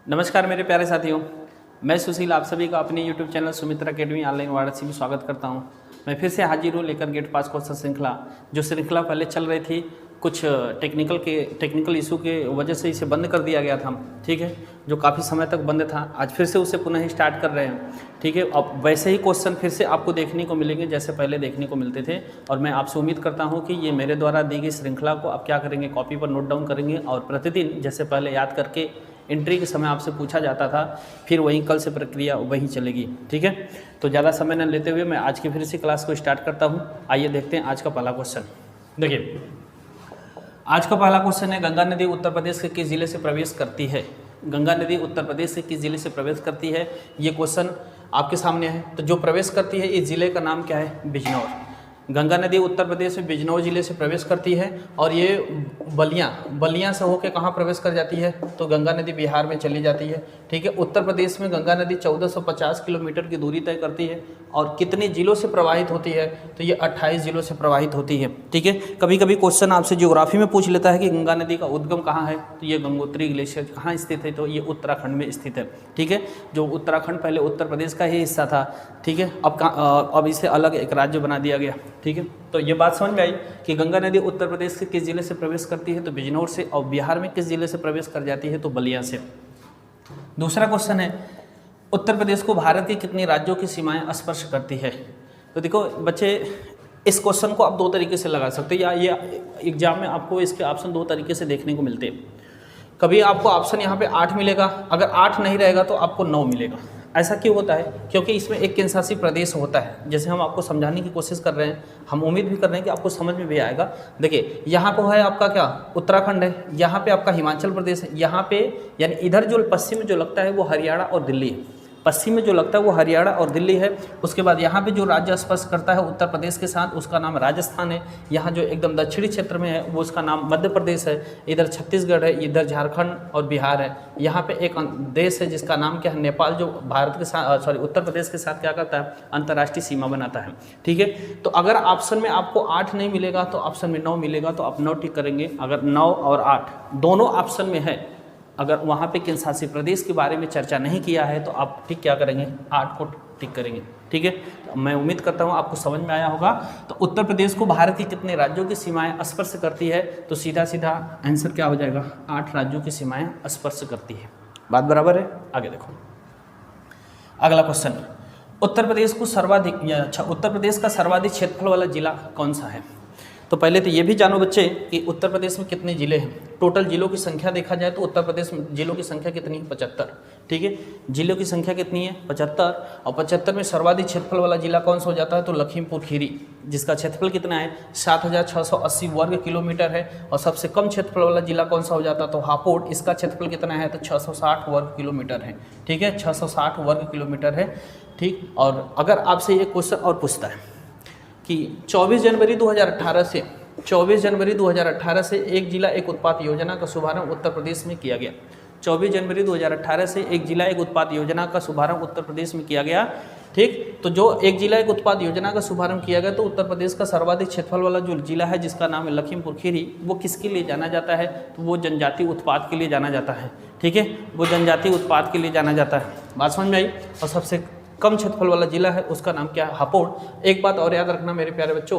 नमस्कार मेरे प्यारे साथियों, मैं सुशील आप सभी का अपने YouTube channel Sumitra academy online Varanasi में स्वागत करता हूं। मैं फिर से हाजिर हूं लेकर गेट पास क्वेश्चन श्रृंखला। जो श्रृंखला पहले चल रही थी, कुछ टेक्निकल इशू के वजह से इसे बंद कर दिया गया था, ठीक है, जो काफ़ी समय तक बंद था। आज फिर से उसे पुनः स्टार्ट कर रहे हैं, ठीक है। अब वैसे ही क्वेश्चन फिर से आपको देखने को मिलेंगे जैसे पहले देखने को मिलते थे। और मैं आपसे उम्मीद करता हूं कि ये मेरे द्वारा दी गई श्रृंखला को आप क्या करेंगे, कॉपी पर नोट डाउन करेंगे और प्रतिदिन जैसे पहले याद करके एंट्री के समय आपसे पूछा जाता था, फिर वहीं कल से प्रक्रिया वहीं चलेगी, ठीक है। तो ज़्यादा समय न लेते हुए मैं आज की फिर से क्लास को स्टार्ट करता हूँ। आइए देखते हैं आज का पहला क्वेश्चन। देखिए, आज का पहला क्वेश्चन है, गंगा नदी उत्तर प्रदेश के किस जिले से प्रवेश करती है? गंगा नदी उत्तर प्रदेश से किस जिले से प्रवेश करती है, ये क्वेश्चन आपके सामने है। तो जो प्रवेश करती है इस जिले का नाम क्या है? बिजनौर। गंगा नदी उत्तर प्रदेश में बिजनौर जिले से प्रवेश करती है और ये बलिया से होकर कहाँ प्रवेश कर जाती है? तो गंगा नदी बिहार में चली जाती है, ठीक है। उत्तर प्रदेश में गंगा नदी 1450 किलोमीटर की दूरी तय करती है और कितने जिलों से प्रवाहित होती है? तो ये 28 जिलों से प्रवाहित होती है, ठीक है। कभी कभी क्वेश्चन आपसे ज्योग्राफी में पूछ लेता है कि गंगा नदी का उद्गम कहाँ है, तो ये गंगोत्री ग्लेशियर कहाँ स्थित है? तो ये उत्तराखंड में स्थित है, ठीक है। जो उत्तराखंड पहले उत्तर प्रदेश का ही हिस्सा था, ठीक है, अब इसे अलग एक राज्य बना दिया गया, ठीक है। तो ये बात समझ में आई कि गंगा नदी उत्तर प्रदेश के किस जिले से प्रवेश करती है? तो बिजनौर से। और बिहार में किस जिले से प्रवेश कर जाती है? तो बलिया से। दूसरा क्वेश्चन है, उत्तर प्रदेश को भारत के कितने राज्यों की सीमाएं स्पर्श करती है? तो देखो बच्चे, इस क्वेश्चन को आप दो तरीके से लगा सकते हैं, या ये एग्जाम में आपको इसके ऑप्शन दो तरीके से देखने को मिलते हैं। कभी आपको ऑप्शन यहाँ पे 8 मिलेगा, अगर 8 नहीं रहेगा तो आपको 9 मिलेगा। ऐसा क्यों होता है? क्योंकि इसमें एक केंद्र शासित प्रदेश होता है। जैसे हम आपको समझाने की कोशिश कर रहे हैं, हम उम्मीद भी कर रहे हैं कि आपको समझ में भी आएगा। देखिए, यहाँ पर है आपका क्या? उत्तराखंड है, यहाँ पे आपका हिमाचल प्रदेश है, यहाँ पे यानी इधर जो पश्चिम में जो लगता है वो हरियाणा और दिल्ली है। पश्चिम में जो लगता है वो हरियाणा और दिल्ली है। उसके बाद यहाँ पे जो राज्य स्पर्श करता है उत्तर प्रदेश के साथ, उसका नाम राजस्थान है। यहाँ जो एकदम दक्षिणी क्षेत्र में है वो उसका नाम मध्य प्रदेश है। इधर छत्तीसगढ़ है, इधर झारखंड और बिहार है। यहाँ पे एक देश है जिसका नाम क्या है? नेपाल, जो भारत के साथ उत्तर प्रदेश के साथ क्या करता है? अंतर्राष्ट्रीय सीमा बनाता है, ठीक है। तो अगर ऑप्शन में आपको 8 नहीं मिलेगा तो ऑप्शन में 9 मिलेगा, तो आप 9 टिक करेंगे। अगर 9 और 8 दोनों ऑप्शन में है, अगर वहाँ पे केंद्र शासित प्रदेश के बारे में चर्चा नहीं किया है तो आप ठीक क्या करेंगे? 8 को टिक करेंगे, ठीक है। तो मैं उम्मीद करता हूँ आपको समझ में आया होगा। तो उत्तर प्रदेश को भारत के कितने राज्यों की सीमाएं स्पर्श करती है? तो सीधा सीधा आंसर क्या हो जाएगा? 8 राज्यों की सीमाएं स्पर्श करती है। बात बराबर है? आगे देखो अगला क्वेश्चन, उत्तर प्रदेश का सर्वाधिक क्षेत्रफल वाला जिला कौन सा है? तो पहले तो ये भी जानो बच्चे कि उत्तर प्रदेश में कितने ज़िले हैं। टोटल जिलों की संख्या देखा जाए तो उत्तर प्रदेश में जिलों की संख्या कितनी है? 75, ठीक है। जिलों की संख्या कितनी है? 75। और 75 में सर्वाधिक क्षेत्रफल वाला जिला कौन सा हो जाता है? तो लखीमपुर खीरी, जिसका क्षेत्रफल कितना है? 7680 वर्ग किलोमीटर है। और सबसे कम क्षेत्रफल वाला जिला कौन सा हो जाता है? तो हापुड़, इसका क्षेत्रफल कितना है? तो 660 वर्ग किलोमीटर है, ठीक है। 660 वर्ग किलोमीटर है, ठीक। और अगर आपसे ये क्वेश्चन और पूछता है कि 24 जनवरी 2018 से एक जिला एक उत्पाद योजना का शुभारंभ उत्तर प्रदेश में किया गया। 24 जनवरी 2018 से एक जिला एक उत्पाद योजना का शुभारंभ उत्तर प्रदेश में किया गया, ठीक। तो जो एक जिला एक उत्पाद योजना का शुभारंभ किया गया, तो उत्तर प्रदेश का सर्वाधिक क्षेत्रफल वाला जो जिला है जिसका नाम है लखीमपुर खीरी, वो किसके लिए जाना जाता है? तो वो जनजातीय उत्पाद के लिए जाना जाता है, ठीक है। वो जनजातीय उत्पाद के लिए जाना जाता है। बात समझ में आई? और सबसे कम क्षेत्रफल वाला जिला है उसका नाम क्या है? हापुड़। एक बात और याद रखना मेरे प्यारे बच्चों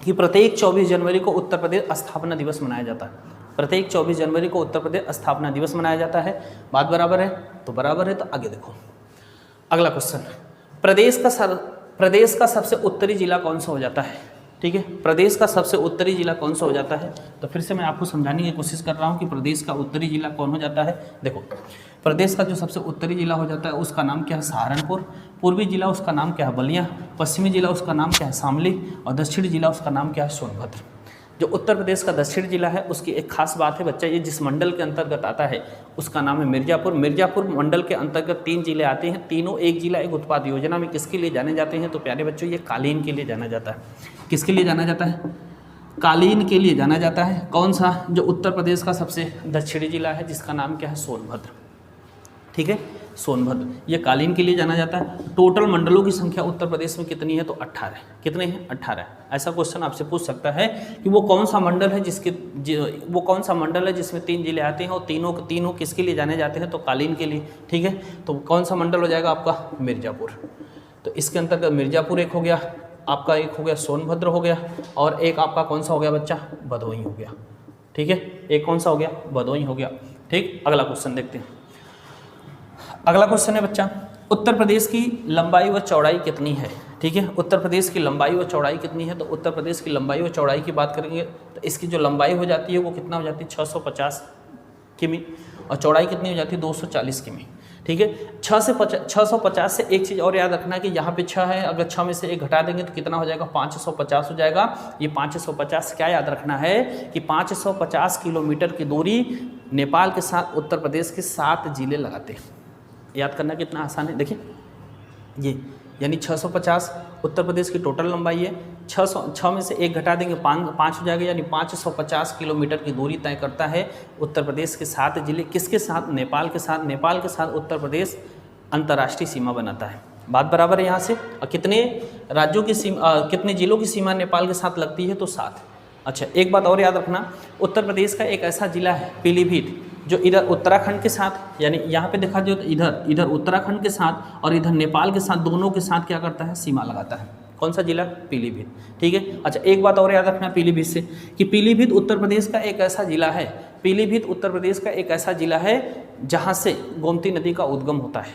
कि प्रत्येक 24 जनवरी को उत्तर प्रदेश स्थापना दिवस मनाया जाता है। प्रत्येक 24 जनवरी को उत्तर प्रदेश स्थापना दिवस मनाया जाता है। बात बराबर है? तो बराबर है। तो आगे देखो अगला क्वेश्चन, प्रदेश का सबसे उत्तरी जिला कौन सा हो जाता है? ठीक है, प्रदेश का सबसे उत्तरी जिला कौन सा हो जाता है? तो फिर से मैं आपको समझाने की कोशिश कर रहा हूँ कि प्रदेश का उत्तरी जिला कौन हो जाता है। देखो, प्रदेश का जो सबसे उत्तरी जिला हो जाता है उसका नाम क्या है? सहारनपुर। पूर्वी जिला उसका नाम क्या है? बलिया। पश्चिमी जिला उसका नाम क्या है? शामली। और दक्षिणी जिला उसका नाम क्या है? सोनभद्र। जो उत्तर प्रदेश का दक्षिण जिला है उसकी एक खास बात है बच्चा, ये जिस मंडल के अंतर्गत आता है उसका नाम है मिर्जापुर। मिर्जापुर मंडल के अंतर्गत 3 जिले आते हैं, तीनों एक जिला एक उत्पाद योजना में किसके लिए जाने जाते हैं? तो प्यारे बच्चों, ये कालीन के लिए जाना जाता है। किसके लिए जाना जाता है? कालीन के लिए जाना जाता है। कौन सा? जो उत्तर प्रदेश का सबसे दक्षिणी जिला है जिसका नाम क्या है? सोनभद्र, ठीक है। सोनभद्र ये कालीन के लिए जाना जाता है। टोटल मंडलों की संख्या उत्तर प्रदेश में कितनी है, तो 18। कितने हैं, 18। ऐसा क्वेश्चन आपसे पूछ सकता है कि वो कौन सा मंडल है वो कौन सा मंडल है जिसमें 3 जिले आते हैं और तीनों किसके लिए जाने जाते हैं, तो कालीन के लिए, ठीक है। तो कौन सा मंडल हो जाएगा आपका, मिर्जापुर। तो इसके अंतर्गत मिर्जापुर एक हो गया आपका, एक हो गया सोनभद्र हो गया, और एक आपका कौन सा हो गया बच्चा, भदोही हो गया, ठीक है। एक कौन सा हो गया, भदोही हो गया, ठीक। अगला क्वेश्चन देखते हैं। अगला क्वेश्चन है बच्चा, उत्तर प्रदेश की लंबाई व चौड़ाई कितनी है, ठीक है। उत्तर प्रदेश की लंबाई व चौड़ाई कितनी है, तो उत्तर प्रदेश की लंबाई व चौड़ाई की बात करेंगे तो इसकी जो लंबाई हो जाती है वो कितना हो जाती है, 650 किमी, और चौड़ाई कितनी हो जाती है, 240 किमी, ठीक है। 650 से एक चीज़ और याद रखना कि यहाँ पे 6 है, अगर 6 में से 1 घटा देंगे तो कितना हो जाएगा, 550 हो जाएगा। ये 550 क्या याद रखना है कि 550 किलोमीटर की दूरी नेपाल के साथ उत्तर प्रदेश के 7 जिले लगाते हैं। याद करना कितना आसान है, देखिए ये यानी 650 उत्तर प्रदेश की टोटल लंबाई है। 6 में से 1 घटा देंगे 5 हो जाएगा, यानी 550 किलोमीटर की दूरी तय करता है उत्तर प्रदेश के 7 जिले। किसके साथ, नेपाल के साथ। नेपाल के साथ उत्तर प्रदेश अंतर्राष्ट्रीय सीमा बनाता है। बात बराबर है यहाँ से। कितने राज्यों की सीमा, कितने जिलों की सीमा नेपाल के साथ लगती है, तो 7। अच्छा, एक बात और याद रखना, उत्तर प्रदेश का एक ऐसा जिला है पीलीभीत जो इधर उत्तराखंड के साथ, यानी यहाँ पे देखा जाए तो इधर उत्तराखंड के साथ और इधर नेपाल के साथ, दोनों के साथ क्या करता है, सीमा लगाता है। कौन सा जिला, पीलीभीत, ठीक है। अच्छा, एक बात और याद रखना पीलीभीत से कि पीलीभीत उत्तर प्रदेश का एक ऐसा जिला है, पीलीभीत उत्तर प्रदेश का एक ऐसा जिला है जहाँ से गोमती नदी का उद्गम होता है।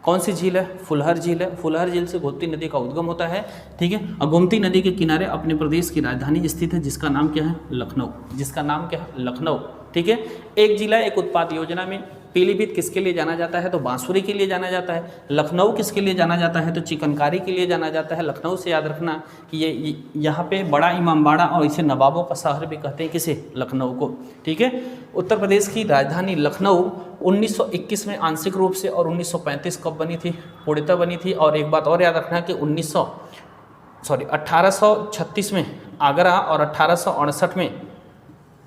कौन सी झील है, फुलहर झील है। फुलहर झील से गोमती नदी का उद्गम होता है, ठीक है। और गोमती नदी के किनारे अपने प्रदेश की राजधानी स्थित है जिसका नाम क्या है, लखनऊ। जिसका नाम क्या है, लखनऊ, ठीक है। एक जिला एक उत्पाद योजना में पीलीभीत किसके लिए जाना जाता है, तो बांसुरी के लिए जाना जाता है। लखनऊ किसके लिए जाना जाता है, तो चिकनकारी के लिए जाना जाता है। लखनऊ से याद रखना कि ये यहाँ पे बड़ा इमामबाड़ा और इसे नवाबों का शहर भी कहते हैं, किसे, लखनऊ को, ठीक है। उत्तर प्रदेश की राजधानी लखनऊ 1921 में आंशिक रूप से और 1935 कब बनी थी, पूर्णतः बनी थी। और एक बात और याद रखना कि 1836 में आगरा और 1868 में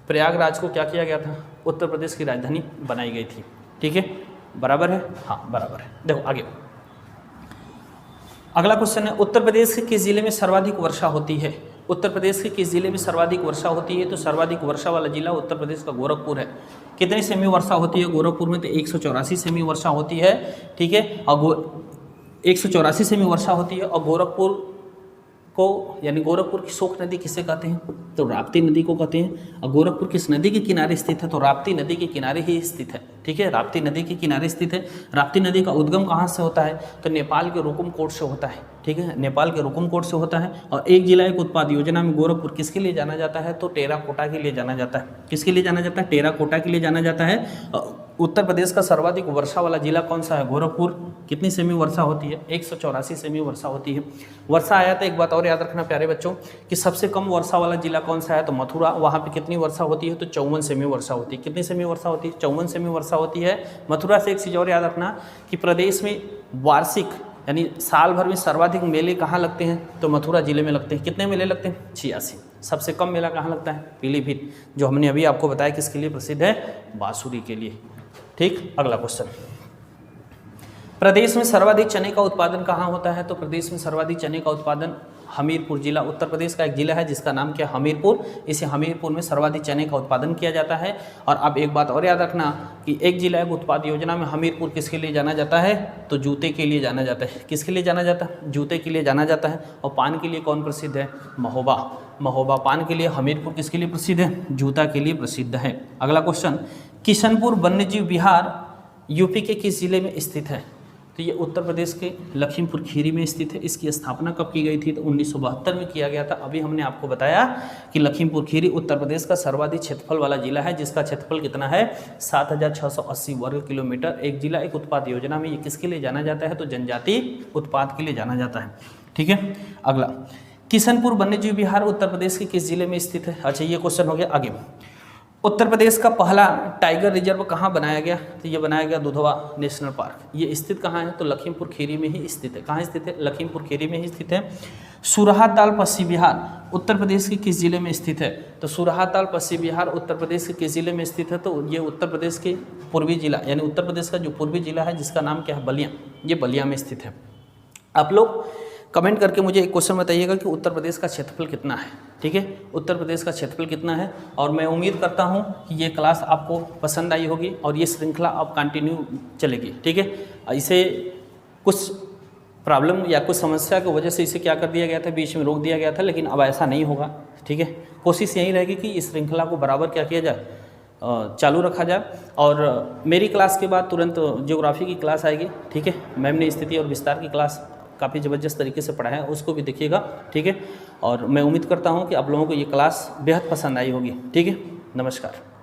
प्रयागराज को क्या किया गया था, उत्तर प्रदेश की राजधानी बनाई गई थी, ठीक है। बराबर है, हाँ बराबर है। देखो आगे अगला क्वेश्चन है, उत्तर प्रदेश के किस जिले में सर्वाधिक वर्षा होती है। उत्तर प्रदेश के किस जिले में सर्वाधिक वर्षा होती है, तो सर्वाधिक वर्षा वाला जिला उत्तर प्रदेश का गोरखपुर है। कितनी सेमी वर्षा होती है गोरखपुर में, तो 184 सेमी वर्षा होती है, ठीक है। और 184 सेमी वर्षा होती है। और गोरखपुर को, यानी गोरखपुर की शोक नदी किसे कहते हैं, तो राप्ती नदी को कहते हैं। और गोरखपुर किस नदी के किनारे स्थित है, तो राप्ती नदी के किनारे ही स्थित है, ठीक है। राप्ती नदी के किनारे स्थित है। राप्ती नदी का उद्गम कहाँ से होता है, तो नेपाल के रुकुमकोट से होता है, ठीक है। नेपाल के रुकुमकोट से होता है। और एक जिला एक उत्पाद योजना में गोरखपुर किसके लिए जाना जाता है, तो टेराकोटा के लिए जाना जाता है। किसके लिए जाना जाता है, टेराकोटा के लिए जाना जाता है। उत्तर प्रदेश का सर्वाधिक वर्षा वाला जिला कौन सा है, गोरखपुर। कितनी सेमी वर्षा होती है, 184 सेमी वर्षा होती है। वर्षा आया था, एक बात और याद रखना प्यारे बच्चों कि सबसे कम वर्षा वाला जिला कौन सा है, तो मथुरा। वहाँ पे कितनी वर्षा होती है, तो 54 सेमी वर्षा होती है। कितनी सेमी वर्षा होती है, 54 सेमी वर्षा होती है मथुरा से। एक चीज़ और याद रखना कि प्रदेश में वार्षिक यानी साल भर में सर्वाधिक मेले कहाँ लगते हैं, तो मथुरा जिले में लगते हैं। कितने मेले लगते हैं, 86। सबसे कम मेला कहाँ लगता है, पीलीभीत, जो हमने अभी आपको बताया किसके लिए प्रसिद्ध है, बांसुरी के लिए, ठीक। अगला क्वेश्चन, प्रदेश में सर्वाधिक चने का उत्पादन कहाँ होता है, तो प्रदेश में सर्वाधिक चने का उत्पादन हमीरपुर जिला, उत्तर प्रदेश का एक जिला है जिसका नाम क्या है, हमीरपुर। इसे हमीरपुर में सर्वाधिक चने का उत्पादन किया जाता है। और अब एक बात और याद रखना कि एक जिला एक उत्पाद योजना में हमीरपुर किसके लिए जाना जाता है, तो जूते के लिए जाना जाता है। किसके लिए जाना जाता है, जूते के लिए जाना जाता है। और पान के लिए कौन प्रसिद्ध है, महोबा। महोबा पान के लिए। हमीरपुर किसके लिए प्रसिद्ध है, जूता के लिए प्रसिद्ध है। अगला क्वेश्चन, किशनपुर वन्यजीव विहार यूपी के किस जिले में स्थित है, तो ये उत्तर प्रदेश के लखीमपुर खीरी में स्थित है। इसकी स्थापना कब की गई थी, तो 1972 में किया गया था। अभी हमने आपको बताया कि लखीमपुर खीरी उत्तर प्रदेश का सर्वाधिक क्षेत्रफल वाला जिला है जिसका क्षेत्रफल कितना है, 7680 वर्ग किलोमीटर। एक जिला एक उत्पाद योजना में ये किसके लिए जाना जाता है, तो जनजाति उत्पाद के लिए जाना जाता है, ठीक है। अगला, किशनपुर वन्यजीव विहार उत्तर प्रदेश के किस जिले में स्थित है। अच्छा, ये क्वेश्चन हो गया। आगे, उत्तर प्रदेश का पहला टाइगर रिजर्व कहाँ बनाया गया? तो ये बनाया गया दुधवा नेशनल पार्क। ये स्थित कहाँ है? तो लखीमपुर खीरी में ही स्थित है। कहाँ स्थित है? लखीमपुर खीरी में ही स्थित है। सुरहाताल पश्चिम बिहार उत्तर प्रदेश के किस जिले में स्थित है? तो सुरहाताल पश्चिम बिहार उत्तर प्रदेश के किस जिले में स्थित है? तो ये उत्तर प्रदेश के पूर्वी जिला, यानी उत्तर प्रदेश का जो पूर्वी जिला है जिसका नाम क्या है? बलिया। ये बलिया में स्थित है। आप लोग कमेंट करके मुझे एक क्वेश्चन बताइएगा कि उत्तर प्रदेश का क्षेत्रफल कितना है। ठीक है, उत्तर प्रदेश का क्षेत्रफल कितना है। और मैं उम्मीद करता हूँ कि ये क्लास आपको पसंद आई होगी और ये श्रृंखला अब कंटिन्यू चलेगी। ठीक है, इसे कुछ प्रॉब्लम या कुछ समस्या की वजह से इसे क्या कर दिया गया था, बीच में रोक दिया गया था, लेकिन अब ऐसा नहीं होगा। ठीक है, कोशिश यही रहेगी कि इस श्रृंखला को बराबर क्या किया जाए, चालू रखा जाए। और मेरी क्लास के बाद तुरंत ज्योग्राफी की क्लास आएगी। ठीक है, मैम ने स्थिति और विस्तार की क्लास काफ़ी ज़बरदस्त तरीके से पढ़ाया है, उसको भी देखिएगा। ठीक है, और मैं उम्मीद करता हूँ कि आप लोगों को ये क्लास बेहद पसंद आई होगी। ठीक है, नमस्कार।